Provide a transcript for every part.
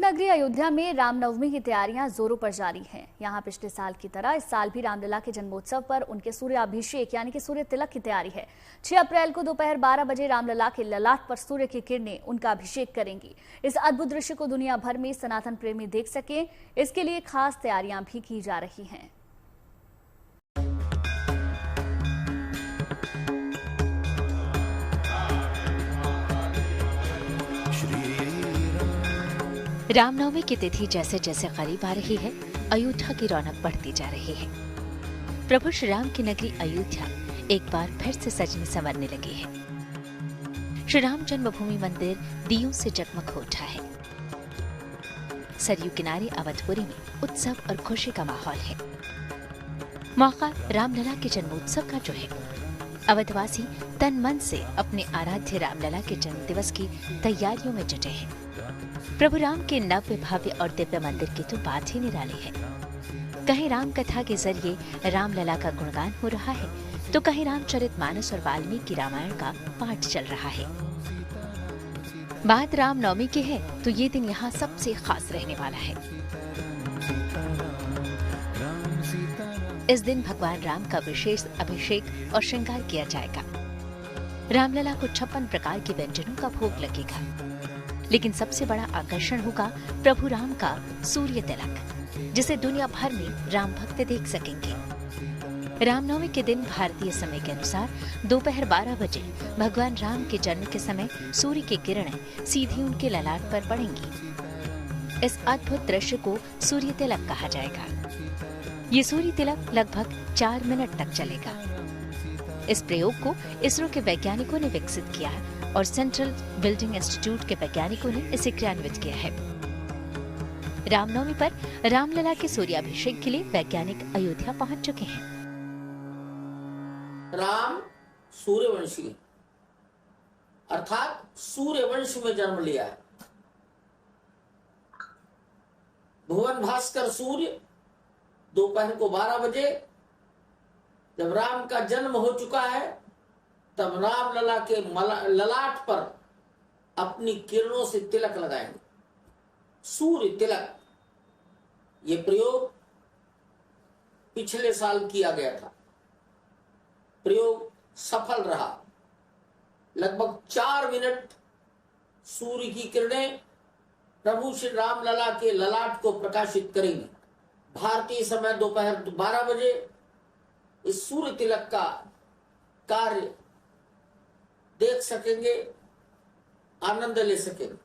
नगरी अयोध्या में रामनवमी की तैयारियां जोरों पर जारी हैं। यहां पिछले साल की तरह इस साल भी रामलला के जन्मोत्सव पर उनके सूर्याभिषेक यानी कि सूर्य तिलक की तैयारी है। 6 अप्रैल को दोपहर 12 बजे रामलला के ललाट पर सूर्य की किरणें उनका अभिषेक करेंगी। इस अद्भुत दृश्य को दुनिया भर में सनातन प्रेमी देख सकें, इसके लिए खास तैयारियां भी की जा रही हैं। रामनवमी की तिथि जैसे जैसे करीब आ रही है, अयोध्या की रौनक बढ़ती जा रही है। प्रभु श्री राम की नगरी अयोध्या एक बार फिर से सजने संवरने लगी है। श्री राम जन्मभूमि मंदिर दियों से जगमग हो उठा है। सरयू किनारे अवधपुरी में उत्सव और खुशी का माहौल है। मौका रामलला के जन्मोत्सव का जो है, अवधवासी तन मन से अपने आराध्य रामलला के जन्म दिवस की तैयारियों में जुटे हैं। प्रभु राम के नव्य भव्य और दिव्य मंदिर की तो बात ही निराली है। कहीं राम कथा के जरिए रामलला का गुणगान हो रहा है, तो कहीं रामचरितमानस और वाल्मीकि रामायण का पाठ चल रहा है। बात रामनवमी की है तो ये दिन यहाँ सबसे खास रहने वाला है। इस दिन भगवान राम का विशेष अभिषेक और श्रृंगार किया जाएगा। रामलला को 56 प्रकार के व्यंजनों का भोग लगेगा, लेकिन सबसे बड़ा आकर्षण होगा प्रभु राम का सूर्य तिलक, जिसे दुनिया भर में राम भक्त देख सकेंगे। रामनवमी के दिन भारतीय समय के अनुसार दोपहर 12 बजे भगवान राम के जन्म के समय सूर्य की किरणें सीधी उनके ललाट पर पड़ेंगी। इस अद्भुत दृश्य को सूर्य तिलक कहा जाएगा। ये सूर्य तिलक लगभग 4 मिनट तक चलेगा। इस प्रयोग को इसरो के वैज्ञानिकों ने विकसित किया और सेंट्रल बिल्डिंग इंस्टीट्यूट के वैज्ञानिकों ने इसे क्रियान्वित किया है। रामनवमी पर रामलला के सूर्याभिषेक के लिए वैज्ञानिक अयोध्या पहुंच चुके हैं। राम सूर्यवंशी अर्थात सूर्यवंश में जन्म लिया है। भुवन भास्कर सूर्य दोपहर को 12 बजे जब राम का जन्म हो चुका है, तब रामलला के ललाट पर अपनी किरणों से तिलक लगाएंगे, सूर्य तिलक। ये प्रयोग पिछले साल किया गया था। प्रयोग सफल रहा। लगभग 4 मिनट सूर्य की किरणें प्रभु श्री रामलला के ललाट को प्रकाशित करेंगी। भारतीय समय दोपहर 12 बजे इस सूर्य तिलक का कार्य देख सकेंगे, आनंद ले सकेंगे।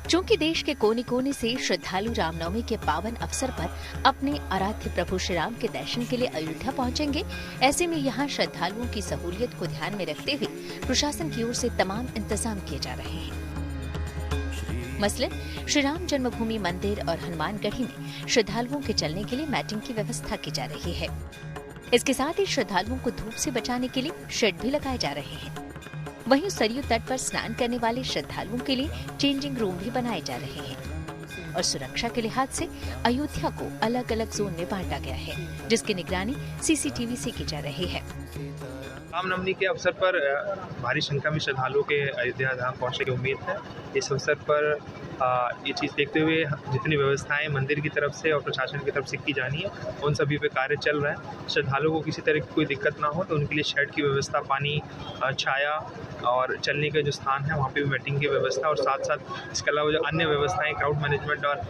चूंकि देश के कोने कोने से श्रद्धालु रामनवमी के पावन अवसर पर अपने आराध्य प्रभु श्री राम के दर्शन के लिए अयोध्या पहुंचेंगे, ऐसे में यहाँ श्रद्धालुओं की सहूलियत को ध्यान में रखते हुए प्रशासन की ओर से तमाम इंतजाम किए जा रहे हैं। मसलन श्री राम जन्मभूमि मंदिर और हनुमानगढ़ी में श्रद्धालुओं के चलने के लिए मैटिंग की व्यवस्था की जा रही है। इसके साथ ही श्रद्धालुओं को धूप से बचाने के लिए शेड भी लगाए जा रहे हैं। वहीं सरयू तट पर स्नान करने वाले श्रद्धालुओं के लिए चेंजिंग रूम भी बनाए जा रहे हैं और सुरक्षा के लिहाज से अयोध्या को अलग अलग जोन में बांटा गया है, जिसकी निगरानी सीसीटीवी से की जा रही है। रामनवमी के अवसर पर भारी संख्या में श्रद्धालुओं के अयोध्या धाम पहुंचने की उम्मीद है। इस अवसर पर ये चीज़ देखते हुए जितनी व्यवस्थाएं मंदिर की तरफ से और प्रशासन की तरफ से की जानी है, उन सभी पे कार्य चल रहा है। श्रद्धालुओं को किसी तरह की कोई दिक्कत ना हो, तो उनके लिए शेड की व्यवस्था, पानी, छाया और चलने के जो स्थान है वहाँ पे भी मीटिंग की व्यवस्था, और साथ साथ इसके अलावा जो अन्य व्यवस्थाएं क्राउड मैनेजमेंट और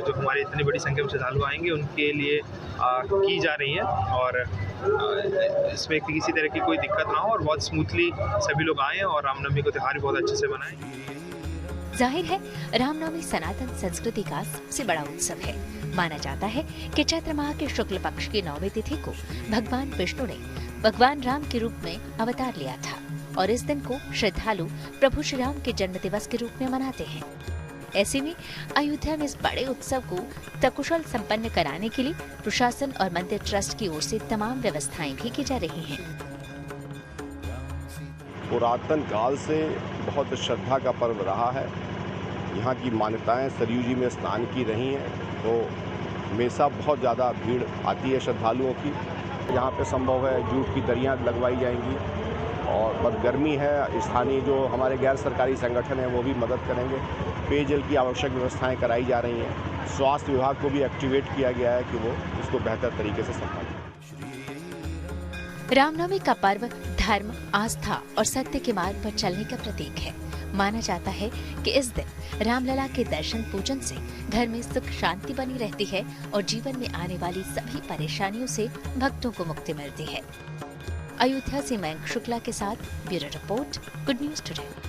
जो हमारे इतनी बड़ी संख्या में श्रद्धालु आएंगे उनके लिए की जा रही है। और इसमें किसी तरह की कोई दिक्कत ना हो और बहुत स्मूथली सभी लोग आएँ और रामनवमी को त्योहार बहुत अच्छे से मनाएं। जाहिर है, रामनवमी सनातन संस्कृति का सबसे बड़ा उत्सव है। माना जाता है कि चैत्र माह के शुक्ल पक्ष की 9वीं तिथि को भगवान विष्णु ने भगवान राम के रूप में अवतार लिया था और इस दिन को श्रद्धालु प्रभु श्री राम के जन्म दिवस के रूप में मनाते हैं। ऐसे में अयोध्या में इस बड़े उत्सव को सकुशल संपन्न कराने के लिए प्रशासन और मंदिर ट्रस्ट की ओर से तमाम व्यवस्थाएं भी की जा रही हैं। पुरातन काल से बहुत श्रद्धा का पर्व रहा है। यहाँ की मान्यताएं सरयू जी में स्नान की रही हैं, तो हमेशा बहुत ज़्यादा भीड़ आती है श्रद्धालुओं की। यहाँ पे संभव है जूट की दरियाँ लगवाई जाएंगी और बहुत गर्मी है, स्थानीय जो हमारे गैर सरकारी संगठन हैं वो भी मदद करेंगे। पेयजल की आवश्यक व्यवस्थाएं कराई जा रही हैं। स्वास्थ्य विभाग को भी एक्टिवेट किया गया है कि वो इसको बेहतर तरीके से संभालें। रामनवमी का पर्व धर्म, आस्था और सत्य के मार्ग पर चलने का प्रतीक है। माना जाता है कि इस दिन रामलला के दर्शन पूजन से घर में सुख शांति बनी रहती है और जीवन में आने वाली सभी परेशानियों से भक्तों को मुक्ति मिलती है। अयोध्या से मयंक शुक्ला के साथ bureau report, good news today.